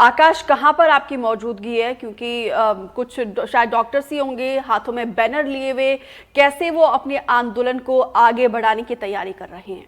आकाश, कहाँ पर आपकी मौजूदगी है? क्योंकि कुछ शायद डॉक्टर्स ही होंगे हाथों में बैनर लिए हुए, कैसे वो अपने आंदोलन को आगे बढ़ाने की तैयारी कर रहे हैं?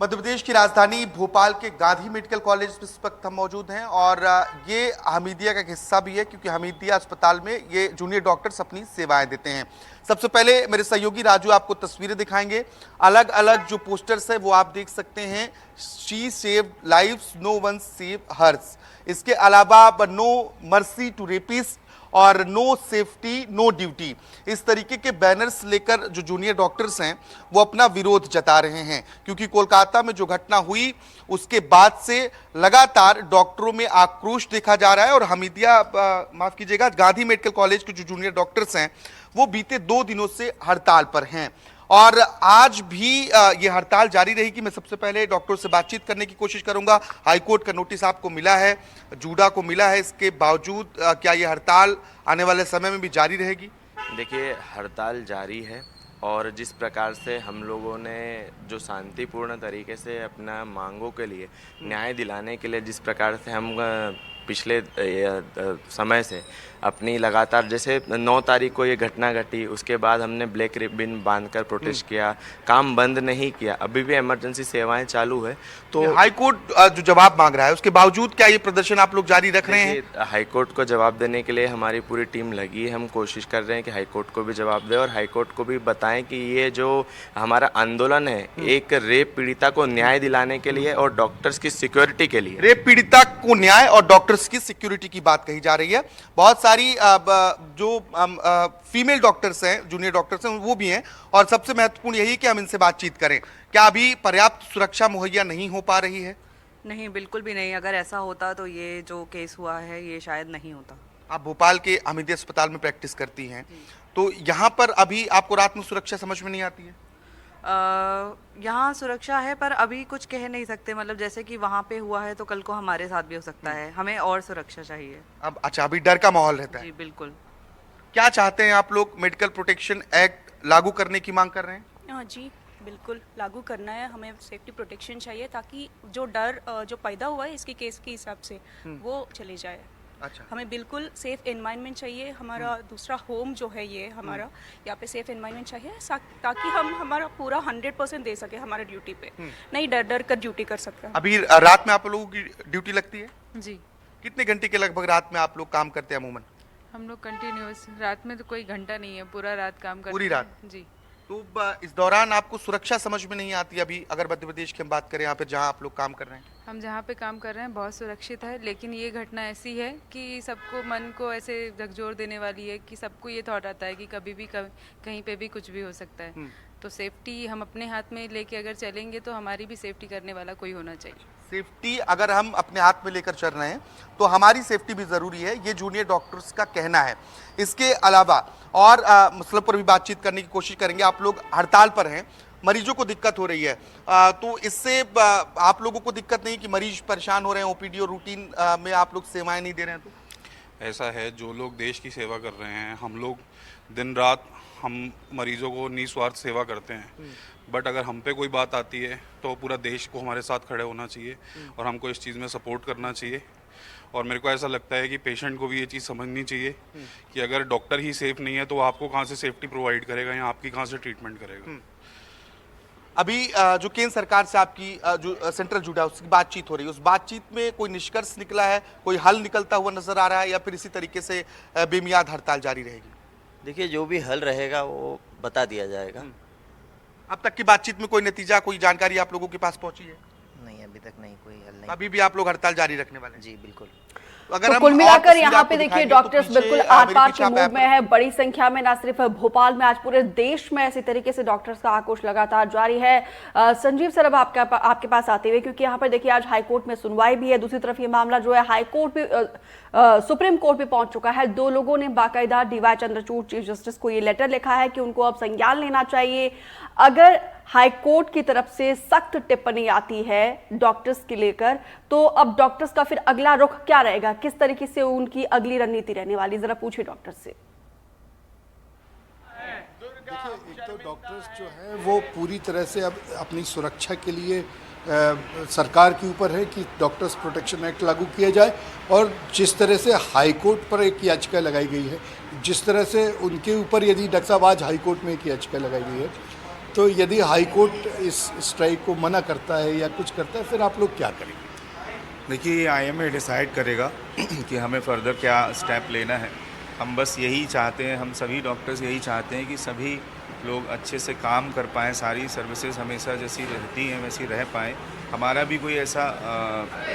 मध्य प्रदेश की राजधानी भोपाल के गांधी मेडिकल कॉलेज में इस वक्त हम मौजूद हैं और ये हमीदिया का एक हिस्सा भी है, क्योंकि हमीदिया अस्पताल में ये जूनियर डॉक्टर्स अपनी सेवाएं देते हैं। सबसे पहले मेरे सहयोगी राजू आपको तस्वीरें दिखाएंगे। अलग अलग जो पोस्टर्स है वो आप देख सकते हैं। She save lives, no one save hers. इसके अलावा नो मर्सी टू रेपिस्ट और नो सेफ्टी नो ड्यूटी, इस तरीके के बैनर्स लेकर जो जूनियर डॉक्टर्स हैं वो अपना विरोध जता रहे हैं। क्योंकि कोलकाता में जो घटना हुई उसके बाद से लगातार डॉक्टरों में आक्रोश देखा जा रहा है और हमीदिया माफ कीजिएगा गांधी मेडिकल कॉलेज के जो जूनियर डॉक्टर्स हैं वो बीते 2 दिनों से हड़ताल पर हैं और आज भी ये हड़ताल जारी रहेगी। मैं सबसे पहले डॉक्टर से बातचीत करने की कोशिश करूंगा। हाईकोर्ट का नोटिस आपको मिला है, जूडा को मिला है, इसके बावजूद क्या ये हड़ताल आने वाले समय में भी जारी रहेगी? देखिए, हड़ताल जारी है और जिस प्रकार से हम लोगों ने जो शांतिपूर्ण तरीके से अपना मांगों के लिए न्याय दिलाने के लिए जिस प्रकार से हम पिछले समय से अपनी लगातार, जैसे 9 तारीख को ये घटना घटी, उसके बाद हमने ब्लैक रिबन बांधकर प्रोटेस्ट किया, काम बंद नहीं किया, अभी भी इमरजेंसी सेवाएं चालू है। तो हाईकोर्ट जो जवाब मांग रहा है उसके बावजूद क्या ये प्रदर्शन आप लोग जारी रख रहे हैं? हाईकोर्ट को जवाब देने के लिए हमारी पूरी टीम लगी है। हम कोशिश कर रहे हैं कि हाईकोर्ट को भी जवाब दे और हाईकोर्ट को भी बताएं कि ये जो हमारा आंदोलन है एक रेप पीड़िता को न्याय दिलाने के लिए और डॉक्टर्स की सिक्योरिटी के लिए। रेप पीड़िता को न्याय और डॉक्टर्स की सिक्योरिटी की बात कही जा रही है। बहुत सारी जो फीमेल डॉक्टर्स हैं, जूनियर डॉक्टर्स हैं, वो भी हैं और सबसे महत्वपूर्ण यही कि हम इनसे बातचीत करें। क्या अभी पर्याप्त सुरक्षा मुहैया नहीं हो पा रही है? नहीं, बिल्कुल भी नहीं। अगर ऐसा होता तो ये जो केस हुआ है ये शायद नहीं होता। आप भोपाल के हमीदिया अस्पताल में प्रैक्टिस करती हैं, तो यहाँ पर अभी आपको रात में सुरक्षा समझ में नहीं आती है? यहाँ सुरक्षा है पर अभी कुछ कह नहीं सकते। मतलब जैसे कि वहाँ पे हुआ है तो कल को हमारे साथ भी हो सकता है। हमें और सुरक्षा चाहिए। अब अच्छा, अभी डर का माहौल रहता है? जी बिल्कुल। क्या चाहते हैं आप लोग? मेडिकल प्रोटेक्शन एक्ट लागू करने की मांग कर रहे हैं? हाँ जी, बिल्कुल लागू करना है। हमें सेफ्टी प्रोटेक्शन चाहिए ताकि जो डर जो पैदा हुआ है इसके केस के हिसाब से वो चले जाए। अच्छा, हमें बिल्कुल सेफ एनवायरनमेंट चाहिए। हमारा दूसरा होम जो है ये हमारा, यहाँ पे सेफ एनवायरनमेंट चाहिए ताकि हम हमारा पूरा 100% दे सके हमारे ड्यूटी पे, नहीं डर डर कर ड्यूटी कर सकते हैं। अभी रात में आप लोगों की ड्यूटी लगती है? जी, कितने घंटे के लगभग रात में आप लोग काम करते हैं अमूमन? हम लोग कंटिन्यूस, रात में तो कोई घंटा नहीं है, पूरा रात काम करते पूरी हैं। रात? जी। तो इस दौरान आपको सुरक्षा समझ में नहीं आती? अभी अगर मध्य प्रदेश की हम बात करें, यहाँ पे जहाँ आप लोग काम कर रहे हैं, हम जहाँ पे काम कर रहे हैं बहुत सुरक्षित है, लेकिन ये घटना ऐसी है कि सबको मन को ऐसे झकझोर देने वाली है कि सबको ये थॉट आता है कि कभी भी कहीं पे भी कुछ भी हो सकता है। तो सेफ्टी हम अपने हाथ में लेके अगर चलेंगे तो हमारी भी सेफ्टी करने वाला कोई होना चाहिए। सेफ्टी अगर हम अपने हाथ में लेकर चल रहे हैं तो हमारी सेफ्टी भी जरूरी है, ये जूनियर डॉक्टर्स का कहना है। इसके अलावा और मसलों पर भी बातचीत करने की कोशिश करेंगे। आप लोग हड़ताल पर हैं, मरीजों को दिक्कत हो रही है, तो इससे आप लोगों को दिक्कत नहीं कि मरीज परेशान हो रहे हैं, ओपीडी और रूटीन में आप लोग सेवाएं नहीं दे रहे हैं? तो ऐसा है, जो लोग देश की सेवा कर रहे हैं, हम लोग दिन रात हम मरीजों को निस्वार्थ सेवा करते हैं, बट अगर हम पे कोई बात आती है तो पूरा देश को हमारे साथ खड़े होना चाहिए और हमको इस चीज़ में सपोर्ट करना चाहिए। और मेरे को ऐसा लगता है कि पेशेंट को भी ये चीज़ समझनी चाहिए कि अगर डॉक्टर ही सेफ नहीं है तो आपको कहाँ से सेफ्टी प्रोवाइड करेगा या आपकी कहाँ से ट्रीटमेंट करेगा। अभी जो केंद्र सरकार से आपकी जो सेंट्रल जूडा उसकी बातचीत हो रही है, उस बातचीत में कोई निष्कर्ष निकला है, कोई हल निकलता हुआ नजर आ रहा है, या फिर इसी तरीके से बेमियाद हड़ताल जारी रहेगी? देखिए, जो भी हल रहेगा वो बता दिया जाएगा। अब तक की बातचीत में कोई नतीजा, कोई जानकारी आप लोगों के पास पहुंची है? नहीं, अभी तक नहीं, कोई हल नहीं। अभी भी आप लोग हड़ताल जारी रखने वाले हैं? जी बिल्कुल। तो कुल मिलाकर यहाँ पे देखिए डॉक्टर्स बिल्कुल आर पार के मूड में है। बड़ी संख्या में, ना सिर्फ भोपाल में, आज पूरे देश में इसी तरीके से डॉक्टर्स का आक्रोश लगातार जारी है। संजीव सर, अब आपके पास आते हुए, क्योंकि यहाँ पर देखिए आज हाईकोर्ट में सुनवाई भी है, दूसरी तरफ ये मामला जो है हाईकोर्ट भी सुप्रीम कोर्ट भी पहुंच चुका है। 2 लोगों ने बाकायदा डीवाई चंद्रचूड़ चीफ जस्टिस को ये लेटर लिखा है कि उनको अब संज्ञान लेना चाहिए। अगर हाईकोर्ट की तरफ से सख्त टिप्पणी आती है डॉक्टर्स के लेकर, तो अब डॉक्टर्स का फिर अगला रुख क्या रहेगा? किस तरीके से उनकी अगली रणनीति रहने वाली? जरा पूछिए डॉक्टर से। देखिए, एक तो डॉक्टर्स जो हैं वो पूरी तरह से अब अपनी सुरक्षा के लिए सरकार के ऊपर है कि डॉक्टर्स प्रोटेक्शन एक्ट लागू किया जाए। और जिस तरह से हाई कोर्ट पर एक याचिका लगाई गई है, जिस तरह से उनके ऊपर यदि डॉक्टर साहब आज हाई कोर्ट में एक याचिका लगाई गई है, तो यदि हाई कोर्ट इस स्ट्राइक को मना करता है या कुछ करता है, फिर आप लोग क्या करेंगे? देखिए, IMA डिसाइड करेगा कि हमें फर्दर क्या स्टेप लेना है। हम बस यही चाहते हैं, हम सभी डॉक्टर्स यही चाहते हैं कि सभी लोग अच्छे से काम कर पाएँ, सारी सर्विसेज हमेशा जैसी रहती हैं वैसी रह पाएँ। हमारा भी कोई ऐसा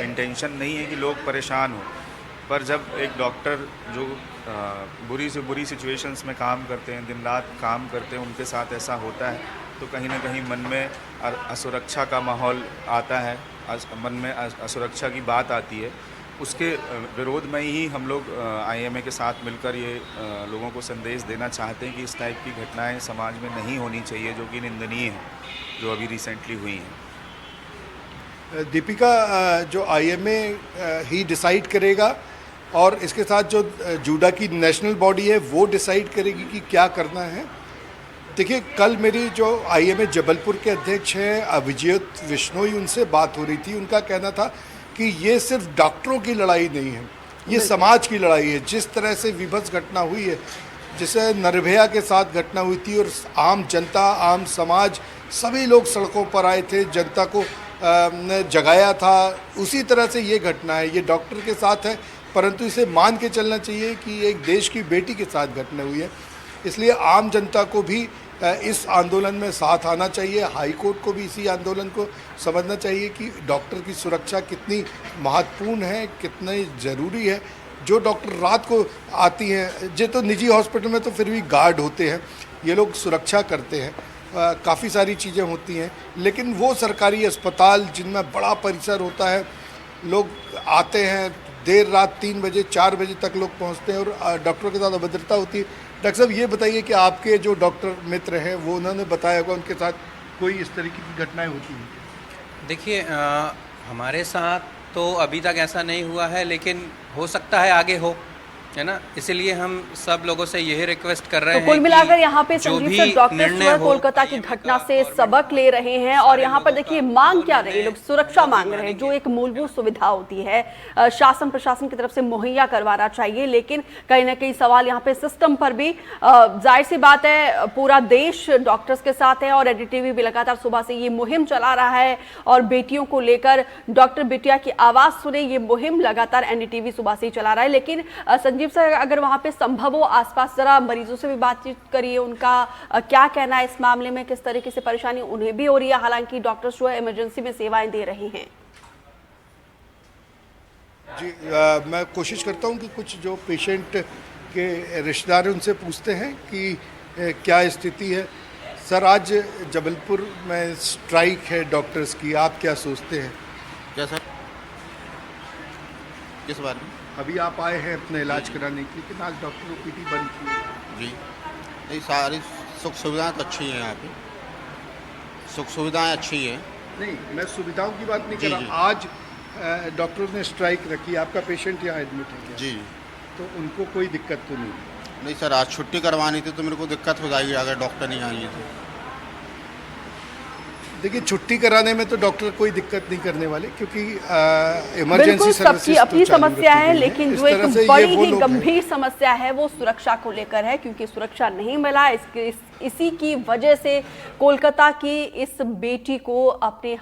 इंटेंशन नहीं है कि लोग परेशान हों, पर जब एक डॉक्टर जो बुरी से बुरी सिचुएशंस में काम करते हैं, दिन रात काम करते हैं, उनके साथ ऐसा होता है तो कहीं ना कहीं मन में असुरक्षा का माहौल आता है, मन में असुरक्षा की बात आती है। उसके विरोध में ही हम लोग IMA के साथ मिलकर ये लोगों को संदेश देना चाहते हैं कि इस टाइप की घटनाएं समाज में नहीं होनी चाहिए, जो कि निंदनीय है, जो अभी रिसेंटली हुई हैं। दीपिका, जो IMA ही डिसाइड करेगा और इसके साथ जो जूडा की नेशनल बॉडी है वो डिसाइड करेगी कि क्या करना है। देखिए, कल मेरी जो IMA जबलपुर के अध्यक्ष हैं अभिजीत विश्नोई, उनसे बात हो रही थी। उनका कहना था कि ये सिर्फ डॉक्टरों की लड़ाई नहीं है, ये समाज की लड़ाई है। जिस तरह से विभत्स घटना हुई है, जैसे निर्भया के साथ घटना हुई थी और आम जनता, आम समाज, सभी लोग सड़कों पर आए थे, जनता को जगाया था, उसी तरह से ये घटना है। ये डॉक्टर के साथ है, परंतु इसे मान के चलना चाहिए कि एक देश की बेटी के साथ घटना हुई है। इसलिए आम जनता को भी इस आंदोलन में साथ आना चाहिए। हाई कोर्ट को भी इसी आंदोलन को समझना चाहिए कि डॉक्टर की सुरक्षा कितनी महत्वपूर्ण है, कितनी ज़रूरी है। जो डॉक्टर रात को आती हैं, जो तो निजी हॉस्पिटल में तो फिर भी गार्ड होते हैं, ये लोग सुरक्षा करते हैं, काफ़ी सारी चीज़ें होती हैं, लेकिन वो सरकारी अस्पताल जिनमें बड़ा परिसर होता है, लोग आते हैं देर रात 3 बजे 4 बजे तक लोग पहुंचते हैं और डॉक्टरों के साथ अभद्रता होती है। डॉक्टर साहब, ये बताइए कि आपके जो डॉक्टर मित्र हैं वो उन्होंने बताया होगा उनके साथ कोई इस तरीके की घटनाएं होती हैं? देखिए, हमारे साथ तो अभी तक ऐसा नहीं हुआ है, लेकिन हो सकता है आगे हो, है ना। इसलिए हम सब लोगों से यही रिक्वेस्ट कर रहे हैं। कुल मिलाकर यहाँ पे संजीव सर डॉक्टर कोलकाता की घटना से सबक ले रहे हैं और यहाँ पर देखिए मांग क्या रही है, लोग सुरक्षा मांग रहे हैं, जो एक मूलभूत सुविधा होती है शासन प्रशासन की तरफ से मुहैया करवाना चाहिए। लेकिन कहीं ना कहीं सवाल यहाँ पे सिस्टम पर भी, जाहिर सी बात है पूरा देश डॉक्टर्स के साथ है और NDTV भी लगातार सुबह से ये मुहिम चला रहा है और बेटियों को लेकर डॉक्टर बिटिया की आवाज सुने, ये मुहिम लगातार NDTV सुबह से ही चला रहा है। लेकिन संजीव सर, अगर वहां पे संभव हो आसपास जरा मरीजों से भी बातचीत करिए, उनका क्या कहना है इस मामले में, किस तरीके से परेशानी उन्हें भी हो रही है, हालांकि डॉक्टर्स जो है इमरजेंसी में सेवाएं दे रहे हैं। जी, मैं कोशिश करता हूं कि कुछ जो पेशेंट के रिश्तेदार उनसे पूछते हैं कि क्या स्थिति है। सर, आज जबलपुर में स्ट्राइक है डॉक्टर्स की, आप क्या सोचते हैं? क्या सर, किस बारे में? अभी आप आए हैं अपने इलाज कराने के लिए, लेकिन आज डॉक्टर OPD बंद की है। जी नहीं, सारी सुख सुविधाएं तो अच्छी हैं यहाँ पे, सुख सुविधाएं अच्छी हैं। नहीं, मैं सुविधाओं की बात नहीं कर रहा। आज डॉक्टर ने स्ट्राइक रखी, आपका पेशेंट यहाँ एडमिट है क्या? जी। तो उनको कोई दिक्कत तो नहीं? नहीं सर, आज छुट्टी करवानी थी तो मेरे को दिक्कत हो जाएगी अगर डॉक्टर नहीं आएंगे तो। देखिए, छुट्टी कराने में तो डॉक्टर कोई दिक्कत नहीं करने वाले, क्योंकि इमरजेंसी सबकी अपनी समस्या है, लेकिन जो एक बड़ी ही गंभीर समस्या है वो सुरक्षा को लेकर है, क्योंकि सुरक्षा नहीं मिला। इसी की वजह से कोलकाता की इस बेटी को अपनी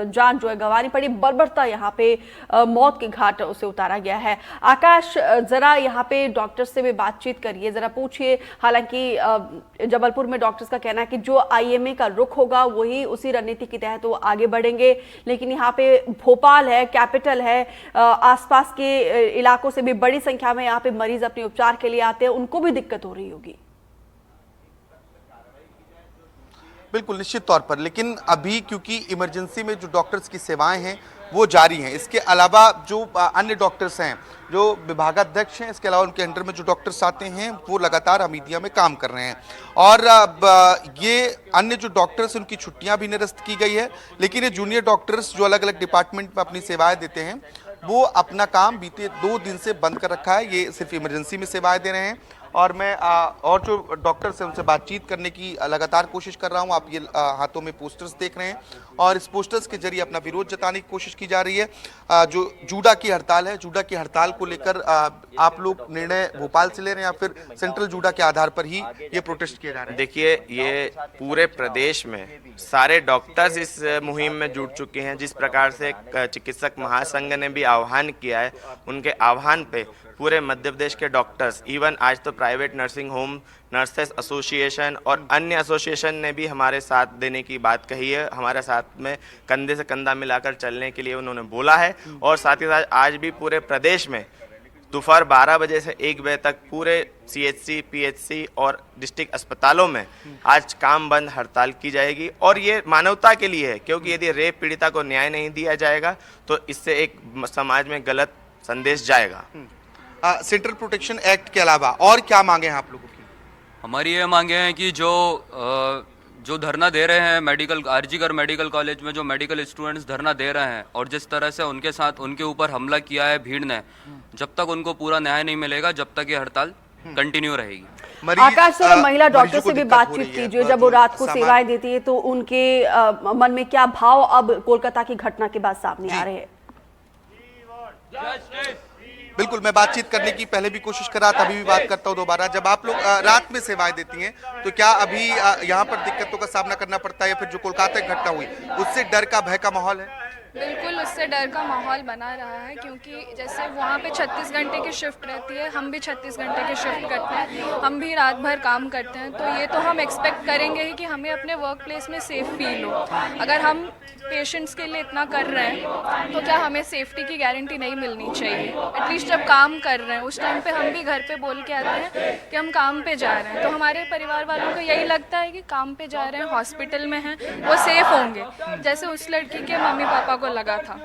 जान जो है गंवानी पड़ी, बर्बरता यहाँ पे मौत के घाट उसे उतारा गया है। आकाश, जरा यहाँ पे डॉक्टर्स से भी बातचीत करिए, जरा पूछिए। हालांकि जबलपुर में डॉक्टर्स का कहना है कि जो IMA का रुख होगा वही उसी रणनीति के तहत वो आगे बढ़ेंगे, लेकिन यहाँ पे भोपाल है, कैपिटल है, आसपास के इलाकों से भी बड़ी संख्या में यहाँ पे मरीज अपने उपचार के लिए आते हैं, उनको भी दिक्कत हो रही होगी। बिल्कुल, निश्चित तौर पर, लेकिन अभी क्योंकि इमरजेंसी में जो डॉक्टर्स की सेवाएं हैं वो जारी हैं। इसके अलावा जो अन्य डॉक्टर्स हैं, जो विभागाध्यक्ष हैं, इसके अलावा उनके अंडर में जो डॉक्टर्स आते हैं वो लगातार हमीदिया में काम कर रहे हैं। और ये अन्य जो डॉक्टर्स उनकी छुट्टियां भी निरस्त की गई है, लेकिन ये जूनियर डॉक्टर्स जो अलग अलग डिपार्टमेंट में अपनी सेवाएं देते हैं वो अपना काम बीते 2 दिन से बंद कर रखा है। ये सिर्फ इमरजेंसी में सेवाएं दे रहे हैं और मैं और जो डॉक्टर्स हैं उनसे बातचीत करने की लगातार कोशिश कर रहा हूं। आप ये हाथों में पोस्टर्स देख रहे हैं और इस पोस्टर्स के जरिए अपना विरोध जताने की कोशिश की जा रही है। जो जूडा की हड़ताल है, जूडा की हड़ताल को लेकर आप लोग निर्णय भोपाल से ले रहे हैं या फिर सेंट्रल जूडा के आधार पर ही ये प्रोटेस्ट किए जा रहे हैं? देखिए, ये पूरे प्रदेश में सारे डॉक्टर्स इस मुहिम में जुट चुके हैं। जिस प्रकार से चिकित्सक महासंघ ने भी आह्वान किया है, उनके आह्वान पे पूरे मध्य प्रदेश के डॉक्टर्स, इवन आज तो private nursing home nurses association और अन्य एसोसिएशन ने भी हमारे साथ देने की बात कही है। हमारे साथ में कंधे से कंधा मिलाकर चलने के लिए उन्होंने बोला है। और साथ ही साथ आज भी पूरे प्रदेश में दोपहर 12 बजे से 1 बजे तक पूरे CHC, PHC और डिस्ट्रिक्ट अस्पतालों में आज काम बंद हड़ताल की जाएगी। और ये मानवता के लिए है, क्योंकि यदि रेप पीड़िता को न्याय नहीं दिया जाएगा तो इससे एक समाज में गलत संदेश जाएगा। सेंट्रल प्रोटेक्शन एक्ट के अलावा और क्या मांगे हैं आप लोगों की? हमारी ये मांगे हैं कि जो धरना दे रहे हैं मेडिकल आरजीकर मेडिकल कॉलेज में जो मेडिकल स्टूडेंट्स धरना दे रहे हैं और जिस तरह से उनके साथ उनके ऊपर हमला किया है भीड़ ने, जब तक उनको पूरा न्याय नहीं मिलेगा जब तक ये हड़ताल कंटिन्यू रहेगी। आकाश सर, महिला डॉक्टर से भी बातचीत कीजिए। जब वो रात को सेवाएं देती है तो उनके मन में क्या भाव अब कोलकाता की घटना के बाद सामने आ रहे हैं? बिल्कुल, मैं बातचीत करने की पहले भी कोशिश कर रहा था, अभी भी बात करता हूँ दोबारा। जब आप लोग रात में सेवाएं देती हैं तो क्या अभी यहाँ पर दिक्कतों का सामना करना पड़ता है या फिर जो कोलकाता की घटना हुई उससे डर का, भय का माहौल है? बिल्कुल, उससे डर का माहौल बना रहा है, क्योंकि जैसे वहाँ पे 36 घंटे की शिफ्ट रहती है, हम भी 36 घंटे की शिफ्ट करते हैं, हम भी रात भर काम करते हैं। तो ये तो हम एक्सपेक्ट करेंगे ही कि हमें अपने वर्क प्लेस में सेफ फील हो। अगर हम पेशेंट्स के लिए इतना कर रहे हैं तो क्या हमें सेफ्टी की गारंटी नहीं मिलनी चाहिए? एटलीस्ट जब काम कर रहे हैं उस टाइम पे हम भी घर पे बोल के आते हैं कि हम काम पे जा रहे हैं, तो हमारे परिवार वालों को यही लगता है कि काम पे जा रहे हैं, हॉस्पिटल में हैं, वो सेफ होंगे, जैसे उस लड़की के मम्मी पापा को लगा था।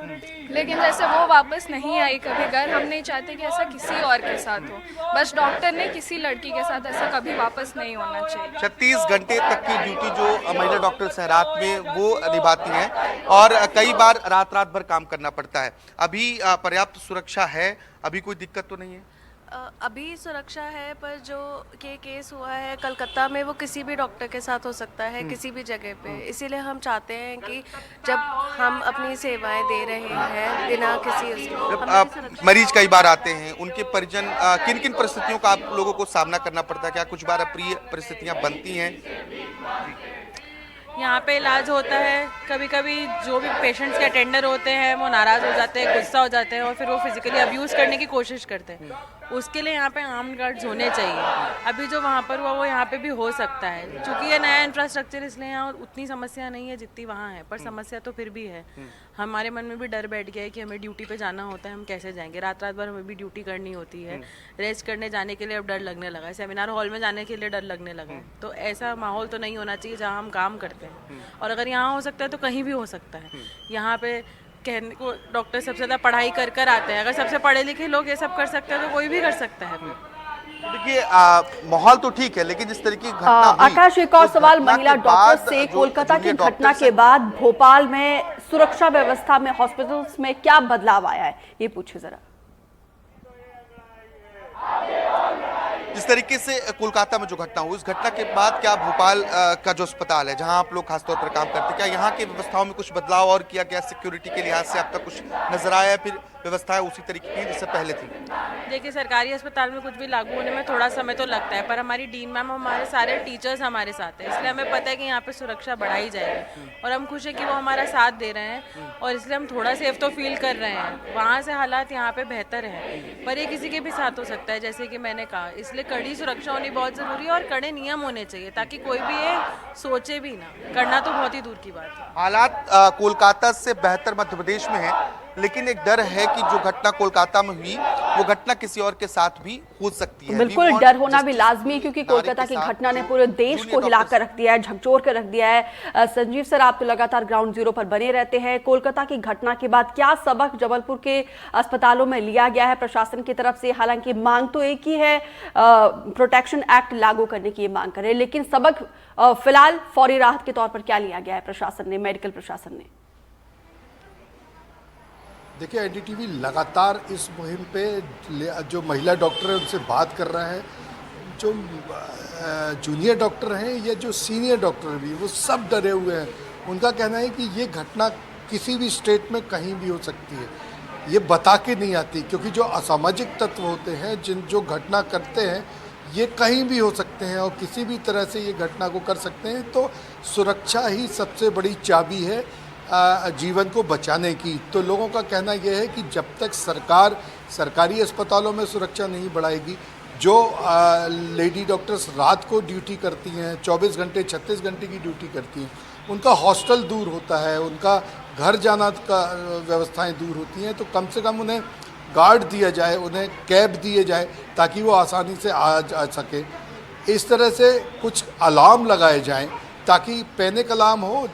लेकिन जैसे वो वापस नहीं आई कभी घर, हम नहीं चाहते कि ऐसा किसी और के साथ हो। बस डॉक्टर ने किसी लड़की के साथ ऐसा कभी वापस नहीं होना चाहिए। 36 घंटे तक की ड्यूटी जो महिला डॉक्टर्स हैं रात में वो निभाती हैं और कई बार रात भर काम करना पड़ता है। अभी पर्याप्त सुरक्षा है? अभी कोई दिक्कत तो नहीं है? अभी सुरक्षा है, पर जो केस हुआ है कलकत्ता में वो किसी भी डॉक्टर के साथ हो सकता है, किसी भी जगह पे। इसीलिए हम चाहते हैं कि जब हम अपनी सेवाएं दे रहे हैं बिना किसी मरीज कई बार आते हैं, उनके परिजन किन किन परिस्थितियों का आप लोगों को सामना करना पड़ता है? क्या कुछ बार अप्रिय परिस्थितियां बनती हैं? यहाँ पे इलाज होता है, कभी कभी जो भी पेशेंट्स के अटेंडर होते हैं वो नाराज़ हो जाते हैं, गुस्सा हो जाते हैं और फिर वो फिजिकली अब्यूज़ करने की कोशिश करते हैं। उसके लिए यहाँ पे आर्म्ड गार्ड्स होने चाहिए। अभी जो वहाँ पर हुआ वो यहाँ पे भी हो सकता है, क्योंकि ये नया इंफ्रास्ट्रक्चर, इसलिए यहाँ उतनी समस्या नहीं है जितनी वहाँ है, पर समस्या तो फिर भी है। हमारे मन में भी डर बैठ गया है कि हमें ड्यूटी पे जाना होता है, हम कैसे जाएंगे? रात भर हमें भी ड्यूटी करनी होती है। रेस्ट करने जाने के लिए अब डर लगने लगा है, सेमिनार हॉल में जाने के लिए डर लगने लगा है। तो ऐसा माहौल तो नहीं होना चाहिए जहाँ हम काम करते हैं। और अगर यहाँ हो सकता है तो कहीं भी हो सकता है। यहाँ पे कहने को डॉक्टर सबसे ज़्यादा पढ़ाई कर आते हैं, अगर सबसे पढ़े लिखे लोग ये सब कर सकते हैं तो कोई भी कर सकता है। देखिए, माहौल तो ठीक है, लेकिन जिस तरीके की घटना हुई, आकाश, एक और सवाल महिला डॉक्टर से। कोलकाता की घटना के बाद भोपाल में सुरक्षा व्यवस्था में, हॉस्पिटल्स में क्या बदलाव आया है, ये पूछे जरा। जिस तरीके से कोलकाता में जो घटना हुई, उस घटना के बाद क्या भोपाल का जो अस्पताल है जहां आप लोग खासतौर पर काम करते हैं, क्या यहाँ की व्यवस्थाओं में कुछ बदलाव और किया गया? सिक्योरिटी के लिहाज से अब तक कुछ नजर आया, फिर व्यवस्थाएं उसी तरीके की जैसे पहले थी? देखिए, सरकारी अस्पताल में कुछ भी लागू होने में थोड़ा समय तो लगता है, पर हमारी डीन मैम, हमारे सारे टीचर्स हमारे साथ हैं, इसलिए हमें पता है कि यहाँ पे सुरक्षा बढ़ाई जाएगी और हम खुश हैं कि वो हमारा साथ दे रहे हैं और इसलिए हम थोड़ा सेफ तो फील कर रहे हैं। वहाँ से हालात यहाँ पे बेहतर है, पर ये किसी के भी साथ हो सकता है, जैसे कि मैंने कहा। इसलिए कड़ी सुरक्षा होनी बहुत ज़रूरी है और कड़े नियम होने चाहिए ताकि कोई भी ये सोचे भी ना। करना तो बहुत ही दूर की बात है। हालात कोलकाता से बेहतर मध्य प्रदेश में है, लेकिन एक डर है कि जो घटना कोलकाता में हुई वो घटना किसी और के साथ भी हो सकती है। बिल्कुल, डर होना भी लाजमी है, क्योंकि कोलकाता की घटना ने पूरे देश को हिलाकर रख दिया है, झकझोर कर रख दिया है। संजीव सर, आप तो लगातार ग्राउंड जीरो पर बने रहते हैं। कोलकाता की घटना के बाद क्या सबक जबलपुर के अस्पतालों में लिया गया है प्रशासन की तरफ से? हालांकि मांग तो एक ही है, प्रोटेक्शन एक्ट लागू करने की मांग करे, लेकिन सबक फिलहाल फौरी राहत के तौर पर क्या लिया गया है प्रशासन ने, मेडिकल प्रशासन ने? देखिए, एनडीटीवी लगातार इस मुहिम पे जो महिला डॉक्टर है उनसे बात कर रहा है। जो जूनियर डॉक्टर हैं या जो सीनियर डॉक्टर भी, वो सब डरे हुए हैं। उनका कहना है कि ये घटना किसी भी स्टेट में कहीं भी हो सकती है, ये बता के नहीं आती, क्योंकि जो असामाजिक तत्व होते हैं जो घटना करते हैं, ये कहीं भी हो सकते हैं और किसी भी तरह से ये घटना को कर सकते हैं। तो सुरक्षा ही सबसे बड़ी चाबी है जीवन को बचाने की। तो लोगों का कहना यह है कि जब तक सरकार सरकारी अस्पतालों में सुरक्षा नहीं बढ़ाएगी, जो लेडी डॉक्टर्स रात को ड्यूटी करती हैं, 24 घंटे 36 घंटे की ड्यूटी करती हैं, उनका हॉस्टल दूर होता है, उनका घर जाना का व्यवस्थाएं दूर होती हैं, तो कम से कम उन्हें गार्ड दिया जाए, उन्हें कैब दिए जाए ताकि वो आसानी से आ जा सके। इस तरह से कुछ अलार्म लगाए जाएं ताकि पैनिक अलार्म हो।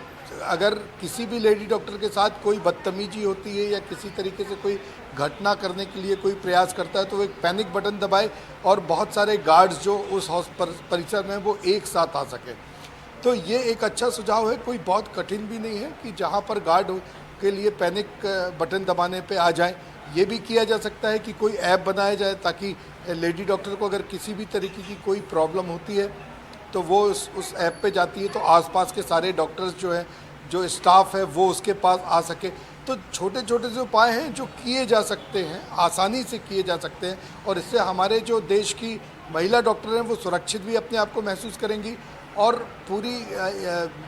अगर किसी भी लेडी डॉक्टर के साथ कोई बदतमीजी होती है या किसी तरीके से कोई घटना करने के लिए कोई प्रयास करता है, तो वो एक पैनिक बटन दबाए और बहुत सारे गार्ड्स जो उस परिसर में वो एक साथ आ सके। तो ये एक अच्छा सुझाव है, कोई बहुत कठिन भी नहीं है कि जहाँ पर गार्ड के लिए पैनिक बटन दबाने पे आ जाए। ये भी किया जा सकता है कि कोई ऐप बनाया जाए ताकि लेडी डॉक्टर को अगर किसी भी तरीके की कोई प्रॉब्लम होती है तो वो उस ऐप पे जाती है, तो आसपास के सारे डॉक्टर्स जो हैं, जो स्टाफ है, वो उसके पास आ सके। तो छोटे छोटे जो उपाय हैं जो किए जा सकते हैं, आसानी से किए जा सकते हैं, और इससे हमारे जो देश की महिला डॉक्टर हैं वो सुरक्षित भी अपने आप को महसूस करेंगी और पूरी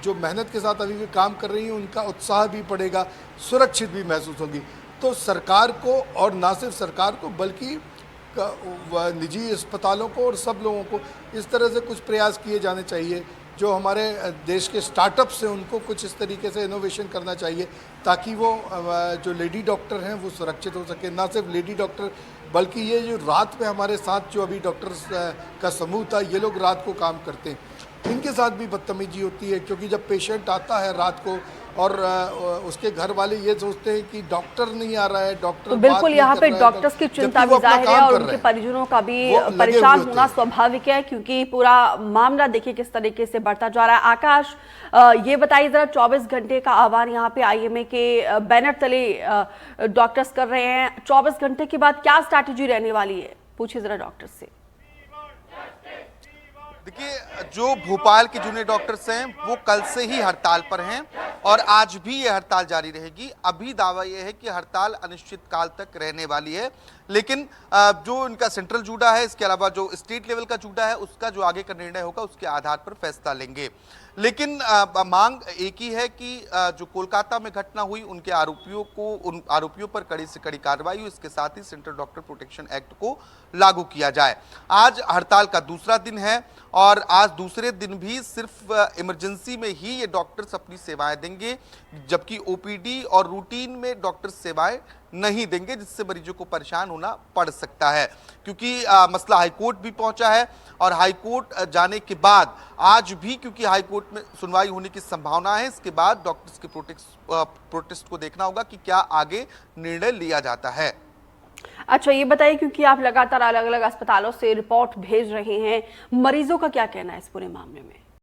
जो मेहनत के साथ अभी भी काम कर रही हैं उनका उत्साह भी बढ़ेगा, सुरक्षित भी महसूस होगी। तो सरकार को, और ना सिर्फ सरकार को बल्कि निजी अस्पतालों को और सब लोगों को इस तरह से कुछ प्रयास किए जाने चाहिए। जो हमारे देश के स्टार्टअप्स हैं उनको कुछ इस तरीके से इनोवेशन करना चाहिए ताकि वो जो लेडी डॉक्टर हैं वो सुरक्षित हो सके। ना सिर्फ लेडी डॉक्टर बल्कि ये जो रात में हमारे साथ जो अभी डॉक्टर्स का समूह था, ये लोग रात को काम करते हैं, इनके साथ भी बदतमीजी होती है, क्योंकि जब पेशेंट आता है रात को और उसके घर वाले ये सोचते हैं कि डॉक्टर नहीं आ रहा है, डॉक्टर तो बिल्कुल यहाँ पे डॉक्टर्स की चिंता भी जाहिर है और उनके परिजनों का भी परेशान होना स्वाभाविक है, क्योंकि पूरा मामला देखिए किस तरीके से बढ़ता जा रहा है। आकाश, ये बताइए जरा, 24 घंटे का आह्वान यहाँ पे आईएमए के बैनर तले डॉक्टर्स कर रहे हैं, 24 घंटे के बाद क्या स्ट्रैटेजी रहने वाली है, पूछिए जरा डॉक्टर्स से। देखिए, जो भोपाल के जूनियर डॉक्टर्स हैं वो कल से ही हड़ताल पर हैं और आज भी ये हड़ताल जारी रहेगी। अभी दावा ये है कि हड़ताल अनिश्चित काल तक रहने वाली है, लेकिन जो इनका सेंट्रल जूडा है, इसके अलावा जो स्टेट लेवल का जूडा है, उसका जो आगे का निर्णय होगा उसके आधार पर फैसला लेंगे। लेकिन मांग एक ही है कि जो कोलकाता में घटना हुई उन आरोपियों पर कड़ी से कड़ी कार्रवाई हो, इसके साथ ही सेंट्रल डॉक्टर प्रोटेक्शन एक्ट को लागू किया जाए। आज हड़ताल का दूसरा दिन है और आज दूसरे दिन भी सिर्फ इमरजेंसी में ही ये डॉक्टर्स अपनी सेवाएं देंगे, जबकि ओपीडी और रूटीन में डॉक्टर सेवाएं नहीं देंगे, जिससे मरीजों को परेशान होना पड़ सकता है। क्योंकि मसला हाईकोर्ट भी पहुंचा है और हाईकोर्ट जाने के बाद आज भी, क्योंकि हाईकोर्ट में सुनवाई होने की संभावना है, इसके बाद डॉक्टर्स के प्रोटेस्ट को देखना होगा कि क्या आगे निर्णय लिया जाता है। अच्छा, ये बताइए, क्योंकि आप लगातार अलग अलग अस्पतालों से रिपोर्ट भेज रहे हैं, मरीजों का क्या कहना है इस पूरे मामले में?